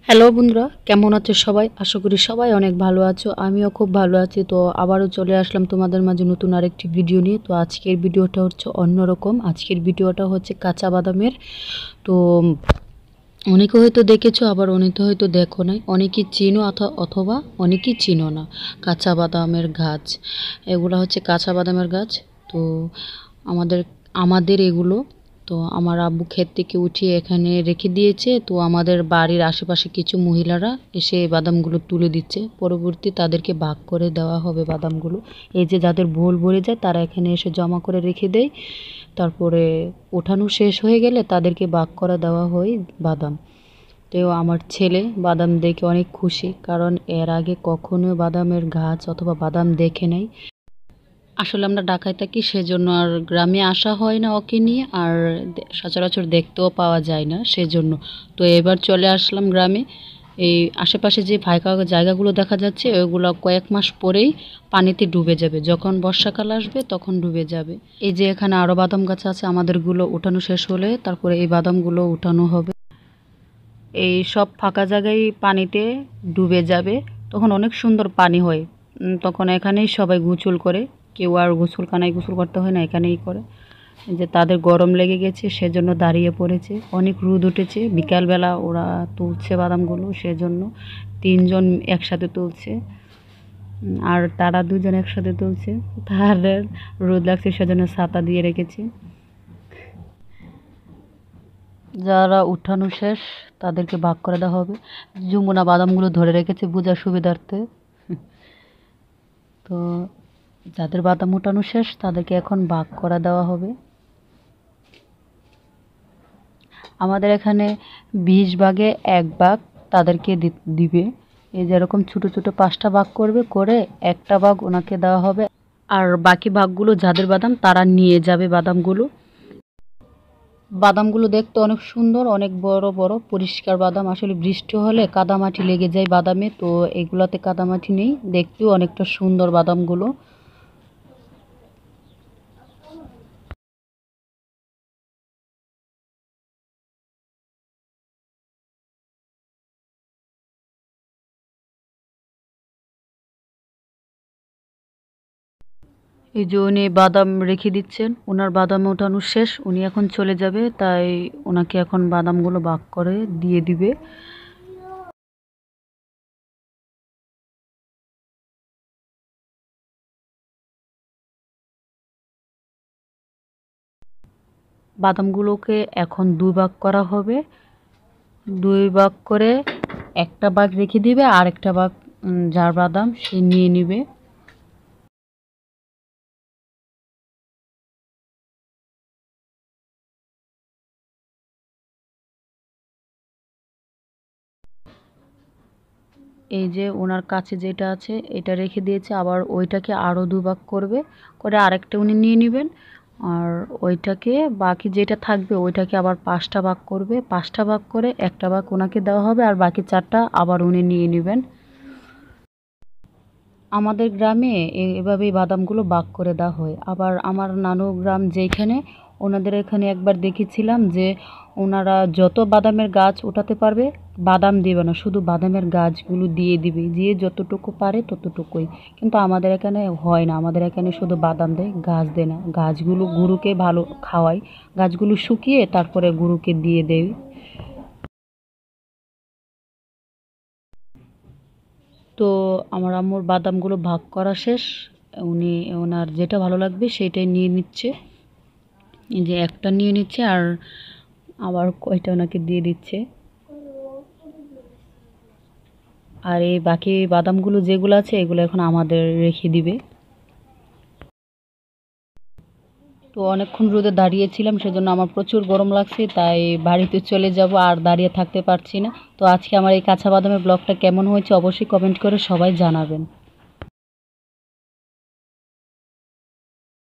Hello বন্ধুরা, কেমন আছো সবাই? আশা করি সবাই অনেক ভালো আছো। আমিও খুব ভালো আছি। তো আবারও চলে আসলাম তোমাদের মাঝে নতুন আরেকটি ভিডিও নিয়ে। তো আজকের ভিডিওটা হচ্ছে অন্যরকম। আজকের ভিডিওটা হচ্ছে কাঁচা বাদামের। তো অনেকে হয়তো দেখেছো, আবার অনেকে হয়তো দেখো নাই। অনেকেই চিনো অথবা অনেকেই চিনো না। কাঁচা বাদামের গাছ, এগুলো হচ্ছে কাঁচা বাদামের গাছ। তো আমাদের আমাদের এগুলো, তো আমার আব্বু ক্ষেত থেকে উঠিয়ে এখানে রেখে দিয়েছে। তো আমাদের বাড়ির আশেপাশে কিছু মহিলারা এসে এই বাদামগুলো তুলে দিচ্ছে। পরবর্তী তাদেরকে ভাগ করে দেওয়া হবে বাদামগুলো। এই যে যাদের ভুল ভরে যায় তারা এখানে এসে জমা করে রেখে দেয়। তারপরে ওঠানো শেষ হয়ে গেলে তাদেরকে ভাগ করে দেওয়া হয় বাদাম। তো আমার ছেলে বাদাম দেখে অনেক খুশি, কারণ এর আগে কখনো বাদামের গাছ অথবা বাদাম দেখে নাই। আসলে আমরা ঢাকায় থাকি, সেজন্য আর গ্রামে আসা হয় না ওকে নিয়ে, আর সচরাচর দেখতেও পাওয়া যায় না সেজন্য। তো এবার চলে আসলাম গ্রামে। এই আশেপাশে যে ফাঁকা জায়গাগুলো দেখা যাচ্ছে ওইগুলো কয়েক মাস পরেই পানিতে ডুবে যাবে। যখন বর্ষাকাল আসবে তখন ডুবে যাবে। এই যে এখানে আরও বাদাম গাছ আছে, আমাদেরগুলো উঠানো শেষ হলে তারপরে এই বাদামগুলো উঠানো হবে। এই সব ফাঁকা জায়গায় পানিতে ডুবে যাবে, তখন অনেক সুন্দর পানি হয়। তখন এখানেই সবাই গোসল করে। কেউ আর গোসলখানায় গোসল করতে হয় না, এখানেই করে। যে তাদের গরম লেগে গেছে সেজন্য দাঁড়িয়ে পড়েছে। অনেক রোদ উঠেছে, বিকালবেলা ওরা তুলছে বাদামগুলো, সেজন্য তিনজন একসাথে তুলছে। আর তারা দুজন একসাথে তুলছে। তাদের রোদ লাগছে সেজন্য ছাতা দিয়ে রেখেছে। যারা উঠানো শেষ তাদেরকে ভাগ করে দেওয়া হবে। যমুনা বাদামগুলো ধরে রেখেছে বোঝার সুবিধার্থে। তো যাদের বাদাম উঠানো শেষ তাদেরকে এখন ভাগ করে দেওয়া হবে। আমাদের এখানে 20 ভাগে 1 ভাগ তাদেরকে দিবে। এই যেরকম ছোটো ছোটো 5টা ভাগ করবে, করে একটা ভাগ ওনাকে দেওয়া হবে। আর বাকি ভাগগুলো যাদের বাদাম তারা নিয়ে যাবে বাদামগুলো। বাদামগুলো দেখতে অনেক সুন্দর, অনেক বড় বড় পরিষ্কার বাদাম। আসলে বৃষ্টি হলে কাদামাটি লেগে যায় বাদামে, তো এগুলাতে কাদামাটি নেই, দেখতেও অনেকটা সুন্দর বাদামগুলো। এই যে উনি বাদাম রেখে দিচ্ছেন, ওনার বাদাম ওঠানো শেষ, উনি এখন চলে যাবে, তাই ওনাকে এখন বাদামগুলো ভাগ করে দিয়ে দিবে। বাদামগুলোকে এখন 2 ভাগ করা হবে। 2 ভাগ করে একটা ভাগ রেখে দিবে, আর একটা ভাগ যার বাদাম সে নিয়ে নিবে। এই যে ওনার কাছে যেটা আছে এটা রেখে দিয়েছে, আবার ওইটাকে আরও 2 ভাগ করবে, করে আরেকটা উনি নিয়ে নেবেন। আর ওইটাকে বাকি যেটা থাকবে ওইটাকে আবার 5টা ভাগ করবে, 5টা ভাগ করে একটা ভাগ ওনাকে দেওয়া হবে, আর বাকি 4টা আবার উনি নিয়ে নেবেন। আমাদের গ্রামে এভাবেই বাদামগুলো ভাগ করে দেওয়া হয়। আবার আমার নানু গ্রাম যেখানে, ওনাদের এখানে একবার দেখেছিলাম যে ওনারা যত বাদামের গাছ উঠাতে পারবে বাদাম দেবে না, শুধু বাদামের গাছগুলো দিয়ে দিবে, দিয়ে যতটুকু পারে ততটুকুই। কিন্তু আমাদের এখানে হয় না, আমাদের এখানে শুধু বাদাম দেয়, গাছ দেয় না। গাছগুলো গরুকে ভালো খাওয়ায়, গাছগুলো শুকিয়ে তারপরে গরুকে দিয়ে দেয়। তো আমার আম্মুর বাদামগুলো ভাগ করা শেষ। উনি ওনার যেটা ভালো লাগবে সেটাই নিয়ে নিচ্ছে। এই যে একটা নিয়ে নিচ্ছে, আর আবার কয়টা ওনাকে দিয়ে দিচ্ছে। আর এই বাকি বাদামগুলো যেগুলো আছে এগুলো এখন আমাদের রেখে দিবে। তো অনেকক্ষণ রোদে দাঁড়িয়েছিলাম, সেজন্য আমার প্রচুর গরম লাগছে, তাই বাড়িতে চলে যাব, আর দাঁড়িয়ে থাকতে পারছি না। তো আজকে আমার এই কাঁচা বাদামের ব্লগটা কেমন হয়েছে অবশ্যই কমেন্ট করে সবাই জানাবেন।